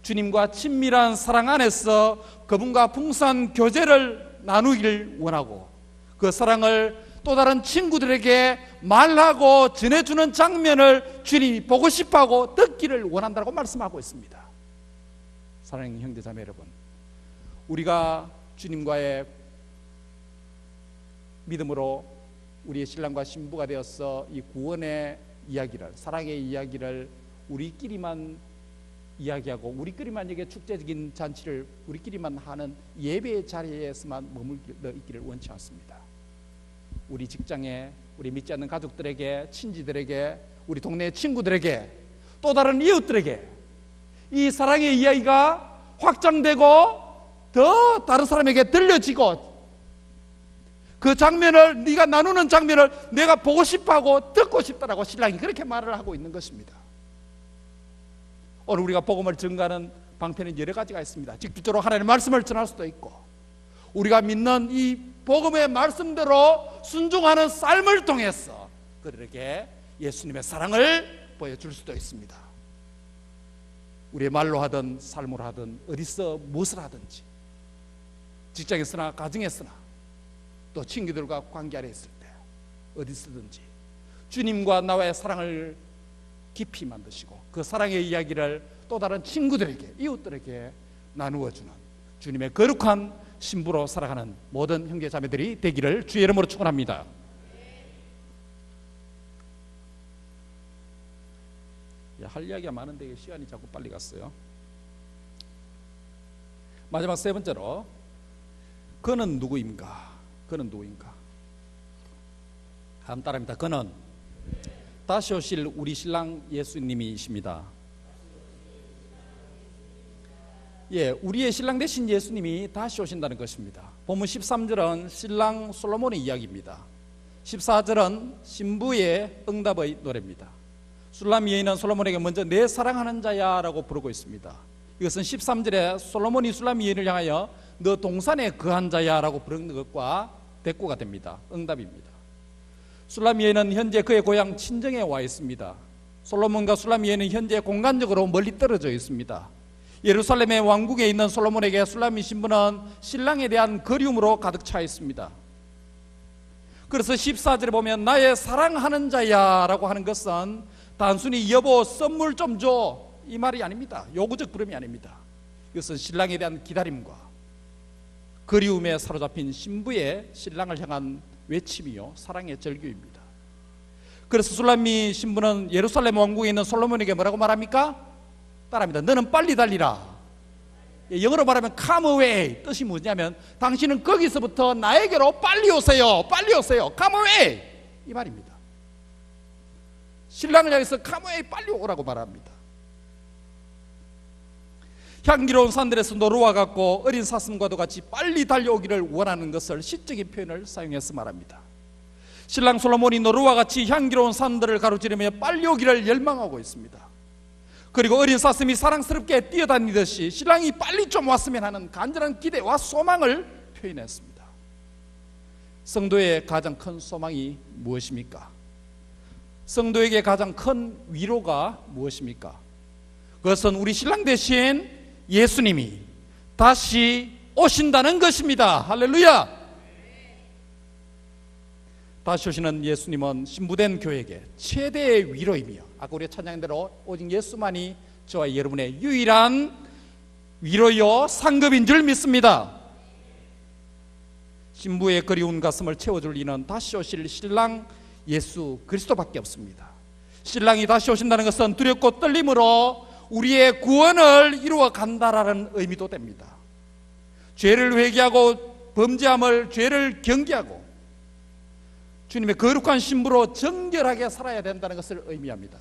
주님과 친밀한 사랑 안에서 그분과 풍성한 교제를 나누기를 원하고, 그 사랑을 또 다른 친구들에게 말하고 전해주는 장면을 주님이 보고 싶어하고 듣기를 원한다고 말씀하고 있습니다. 사랑하는 형제자매 여러분, 우리가 주님과의 믿음으로 우리의 신랑과 신부가 되어서 이 구원의 이야기를, 사랑의 이야기를 우리끼리만 이야기하고 우리끼리만 이게 축제적인 잔치를 우리끼리만 하는 예배의 자리에서만 머물러 있기를 원치 않습니다. 우리 직장에, 우리 믿지 않는 가족들에게, 친지들에게, 우리 동네 친구들에게, 또 다른 이웃들에게 이 사랑의 이야기가 확장되고 더 다른 사람에게 들려지고, 그 장면을, 네가 나누는 장면을 내가 보고 싶어하고 듣고 싶다라고 신랑이 그렇게 말을 하고 있는 것입니다. 오늘 우리가 복음을 전가하는 방편은 여러 가지가 있습니다. 직접적으로 하나님의 말씀을 전할 수도 있고, 우리가 믿는 이 복음의 말씀대로 순종하는 삶을 통해서 그들에게 예수님의 사랑을 보여줄 수도 있습니다. 우리의 말로 하든 삶으로 하든 어디서 무엇을 하든지, 직장에서나 가정에서나 또 친구들과 관계 안에 있을 때 어디서든지 주님과 나와의 사랑을 깊이 만드시고 그 사랑의 이야기를 또 다른 친구들에게, 이웃들에게 나누어주는 주님의 거룩한 신부로 살아가는 모든 형제 자매들이 되기를 주의 이름으로 축원합니다. 할 이야기가 많은데 시간이 자꾸 빨리 갔어요. 마지막 세 번째로, 그는 누구인가? 그는 누구인가? 다음 따라합니다. 그는 다시 오실 우리 신랑 예수님이십니다. 예, 우리의 신랑 되신 예수님이 다시 오신다는 것입니다. 본문 13절은 신랑 솔로몬의 이야기입니다. 14절은 신부의 응답의 노래입니다. 술람 여인은 솔로몬에게 먼저 내 사랑하는 자야 라고 부르고 있습니다. 이것은 13절에 솔로몬이 술람 여인을 향하여 너 동산에 거한 자야 라고 부르는 것과 대꾸가 됩니다. 응답입니다. 술람 여인은 현재 그의 고향 친정에 와 있습니다. 솔로몬과 술람 여인은 현재 공간적으로 멀리 떨어져 있습니다. 예루살렘의 왕궁에 있는 솔로몬에게 술람 신부는 신랑에 대한 그리움으로 가득 차 있습니다. 그래서 14절에 보면 나의 사랑하는 자야 라고 하는 것은 단순히 여보 선물 좀 줘, 이 말이 아닙니다. 요구적 부름이 아닙니다. 이것은 신랑에 대한 기다림과 그리움에 사로잡힌 신부의 신랑을 향한 외침이요 사랑의 절규입니다. 그래서 술람미 신부는 예루살렘 왕궁에 있는 솔로몬에게 뭐라고 말합니까? 따라합니다. 너는 빨리 달리라. 영어로 말하면 come away. 뜻이 뭐냐면 당신은 거기서부터 나에게로 빨리 오세요. 빨리 오세요. come away. 이 말입니다. 신랑을 향해서 come away, 빨리 오라고 말합니다. 향기로운 산들에서 노루와 같고 어린 사슴과도 같이 빨리 달려오기를 원하는 것을 시적인 표현을 사용해서 말합니다. 신랑 솔로몬이 노루와 같이 향기로운 산들을 가로지르며 빨리 오기를 열망하고 있습니다. 그리고 어린 사슴이 사랑스럽게 뛰어다니듯이 신랑이 빨리 좀 왔으면 하는 간절한 기대와 소망을 표현했습니다. 성도의 가장 큰 소망이 무엇입니까? 성도에게 가장 큰 위로가 무엇입니까? 그것은 우리 신랑 대신 예수님이 다시 오신다는 것입니다. 할렐루야! 다시 오시는 예수님은 신부된 교회에게 최대의 위로이며, 아까 우리가 찬양대로 오직 예수만이 저와 여러분의 유일한 위로요 상급인 줄 믿습니다. 신부의 그리운 가슴을 채워줄 이는 다시 오실 신랑 예수 그리스도밖에 없습니다. 신랑이 다시 오신다는 것은 두렵고 떨림으로 우리의 구원을 이루어 간다라는 의미도 됩니다. 죄를 회개하고 범죄함을, 죄를 경계하고 주님의 거룩한 신부로 정결하게 살아야 된다는 것을 의미합니다.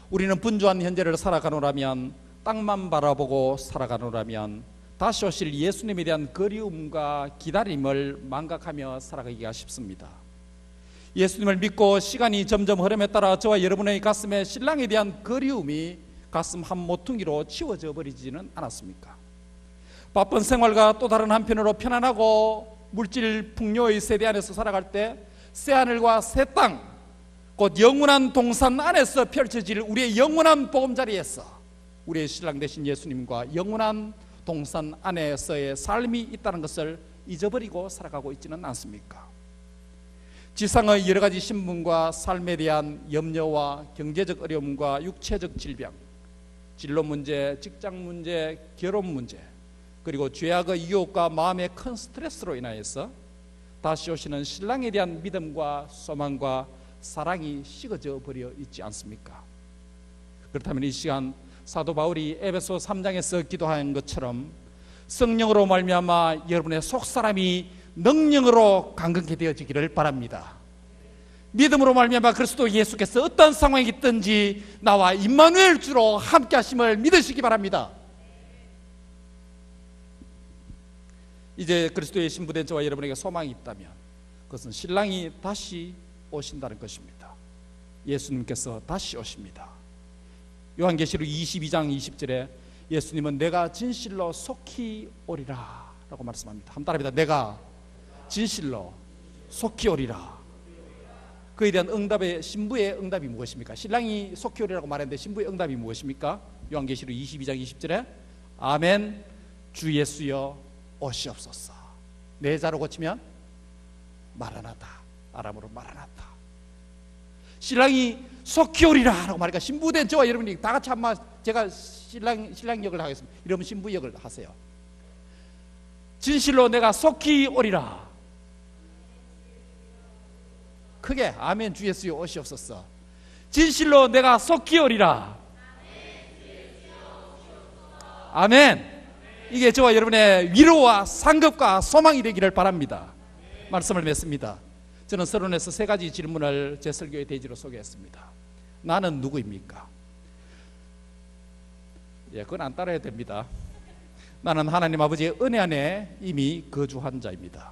우리는 분주한 현재를 살아가노라면, 땅만 바라보고 살아가노라면 다시 오실 예수님에 대한 그리움과 기다림을 망각하며 살아가기가 쉽습니다. 예수님을 믿고 시간이 점점 흐름에 따라 저와 여러분의 가슴에 신랑에 대한 그리움이 가슴 한 모퉁이로 치워져 버리지는 않았습니까? 바쁜 생활과 또 다른 한편으로 편안하고 물질 풍요의 세대 안에서 살아갈 때 새하늘과 새 땅, 곧 영원한 동산 안에서 펼쳐질 우리의 영원한 보금자리에서 우리의 신랑 되신 예수님과 영원한 동산 안에서의 삶이 있다는 것을 잊어버리고 살아가고 있지는 않습니까? 지상의 여러 가지 신분과 삶에 대한 염려와 경제적 어려움과 육체적 질병, 진로 문제, 직장 문제, 결혼 문제, 그리고 죄악의 유혹과 마음의 큰 스트레스로 인하여서 다시 오시는 신랑에 대한 믿음과 소망과 사랑이 식어져 버려 있지 않습니까? 그렇다면 이 시간 사도 바울이 에베소 3장에서 기도한 것처럼 성령으로 말미암아 여러분의 속사람이 능력으로 강건케 되어지기를 바랍니다. 믿음으로 말미암아 그리스도 예수께서 어떤 상황이 있든지 나와 임마누엘 주로 함께 하심을 믿으시기 바랍니다. 이제 그리스도의 신부된 저와 여러분에게 소망이 있다면 그것은 신랑이 다시 오신다는 것입니다. 예수님께서 다시 오십니다. 요한계시록 22장 20절에 예수님은 내가 진실로 속히 오리라 라고 말씀합니다. 한번 따라합니다. 내가 진실로 속히 오리라. 그에 대한 응답의, 신부의 응답이 무엇입니까? 신랑이 속히 오리라고 말했는데 신부의 응답이 무엇입니까? 요한계시록 22장 20절에 아멘 주 예수여 오시옵소서. 네 자로 고치면 마라나타, 아람어로 마라나타. 신랑이 속히 오리라 라고 말하니까 신부된 저와 여러분이 다 같이 한번 제가 신랑 역을 하겠습니다. 이러면 신부 역을 하세요. 진실로 내가 속히 오리라. 크게 아멘 주 예수여 오시옵소서. 진실로 내가 속히 오리라. 아멘. 이게 저와 여러분의 위로와 상급과 소망이 되기를 바랍니다. 말씀을 맺습니다. 저는 서론에서 세 가지 질문을 제 설교의 대지로 소개했습니다. 나는 누구입니까? 그건 안 따라야 됩니다. 나는 하나님 아버지의 은혜 안에 이미 거주한 자입니다.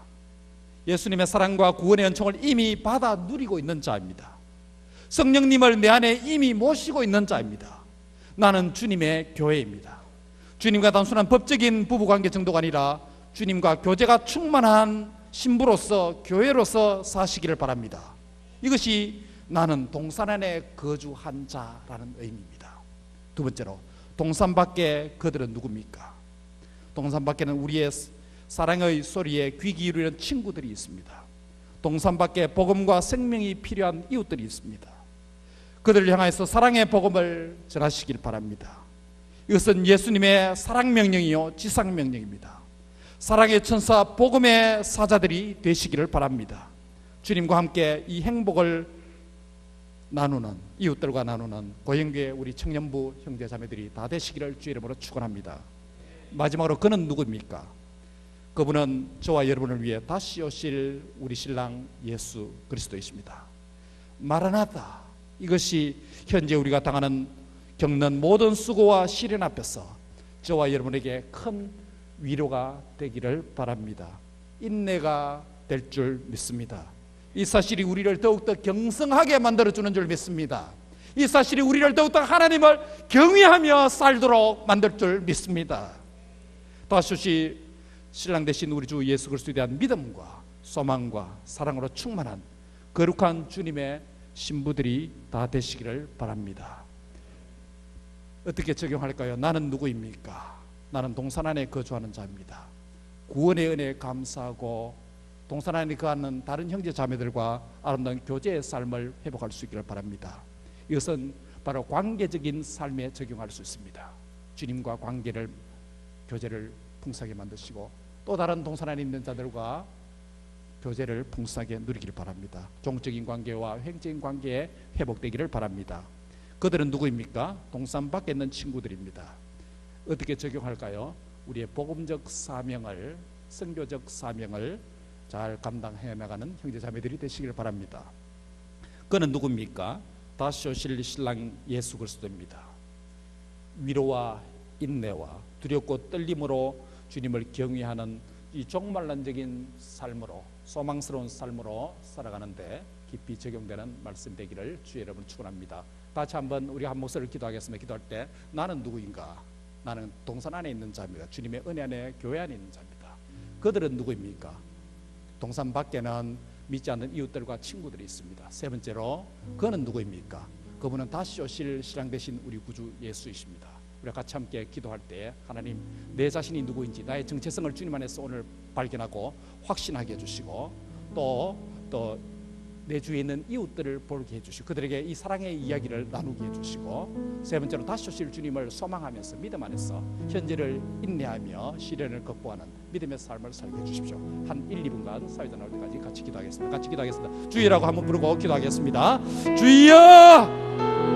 예수님의 사랑과 구원의 은총을 이미 받아 누리고 있는 자입니다. 성령님을 내 안에 이미 모시고 있는 자입니다. 나는 주님의 교회입니다. 주님과 단순한 법적인 부부관계 정도가 아니라 주님과 교제가 충만한 신부로서 교회로서 사시기를 바랍니다. 이것이 나는 동산 안에 거주한 자라는 의미입니다. 두 번째로 동산 밖에 그들은 누굽니까? 동산 밖에는 우리의 사랑의 소리에 귀 기울이는 친구들이 있습니다. 동산 밖에 복음과 생명이 필요한 이웃들이 있습니다. 그들을 향해서 사랑의 복음을 전하시길 바랍니다. 이것은 예수님의 사랑 명령이요 지상 명령입니다. 사랑의 천사 복음의 사자들이 되시기를 바랍니다. 주님과 함께 이 행복을 나누는, 이웃들과 나누는 고영교회 우리 청년부 형제 자매들이 다 되시기를 주의 이름으로 축원합니다. 마지막으로 그는 누구입니까? 그분은 저와 여러분을 위해 다시 오실 우리 신랑 예수 그리스도이십니다. 마라나타. 이것이 현재 우리가 겪는 모든 수고와 시련 앞에서 저와 여러분에게 큰 위로가 되기를 바랍니다. 인내가 될 줄 믿습니다. 이 사실이 우리를 더욱더 경성하게 만들어주는 줄 믿습니다. 이 사실이 우리를 더욱더 하나님을 경외하며 살도록 만들 줄 믿습니다. 다시 신랑 되신 우리 주 예수 그리스도에 대한 믿음과 소망과 사랑으로 충만한 거룩한 주님의 신부들이 다 되시기를 바랍니다. 어떻게 적용할까요? 나는 누구입니까? 나는 동산 안에 거주하는 자입니다. 구원의 은혜에 감사하고 동산 안에 거하는 다른 형제 자매들과 아름다운 교제의 삶을 회복할 수 있기를 바랍니다. 이것은 바로 관계적인 삶에 적용할 수 있습니다. 주님과 교제를 풍성하게 만드시고 또 다른 동산 안에 있는 자들과 교제를 풍성하게 누리기를 바랍니다. 종적인 관계와 횡적인 관계에 회복되기를 바랍니다. 그들은 누구입니까? 동산 밖에 있는 친구들입니다. 어떻게 적용할까요? 우리의 복음적 사명을, 선교적 사명을 잘 감당해 나가는 형제자매들이 되시길 바랍니다. 그는 누구입니까? 다시 오실 신랑 예수 그리스도입니다. 위로와 인내와 두렵고 떨림으로 주님을 경외하는 이 종말론적인 삶으로, 소망스러운 삶으로 살아가는데 깊이 적용되는 말씀 되기를 주의 여러분 축원합니다. 다시 한번 우리 한 목소리를 기도하겠습니다. 기도할 때 나는 누구인가? 나는 동산 안에 있는 자입니다. 주님의 은혜 안에, 교회 안에 있는 자입니다. 그들은 누구입니까? 동산 밖에는 믿지 않는 이웃들과 친구들이 있습니다. 세 번째로 그는 누구입니까? 그분은 다시 오실 신랑 되신 우리 구주 예수이십니다. 우리가 같이 함께 기도할 때 하나님, 내 자신이 누구인지 나의 정체성을 주님 안에서 오늘 발견하고 확신하게 해주시고 또 내 주위에 있는 이웃들을 보게 해주시고 그들에게 이 사랑의 이야기를 나누게 해주시고 세 번째로 다시 오실 주님을 소망하면서 믿음 안에서 현재를 인내하며 시련을 극복하는 믿음의 삶을 살게 해주십시오. 한 1, 2분간 사회자 나올 때까지 같이 기도하겠습니다. 같이 기도하겠습니다. 주의라고 한번 부르고 기도하겠습니다. 주여!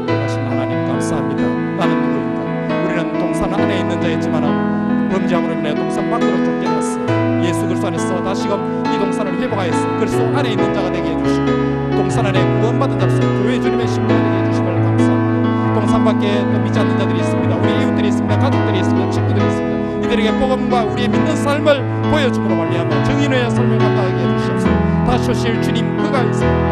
하신 하나님 감사합니다. 나는 누구인가? 우리는 동산 안에 있는 자였지만 범죄함으로 인해 동산 밖으로 쫓겨났어. 예수 그리스도 안에서 다시금 이 동산을 회복하였어. 그리스도 안에 있는 자가 되게 해주시고 동산 안에 구원받은 자로서 교회 주님의 신부가 되게 해주심을 감사합니다. 동산 밖에 또 믿지 않는 자들이 있습니다. 우리 이웃들이 있습니다. 가족들이 있습니다. 친구들이 있습니다. 이들에게 복음과 우리의 믿는 삶을 보여줌으로 말미암아 정인의 삶을 감당하게 해주시옵소서. 다시 오실 주님 그가 있습니다.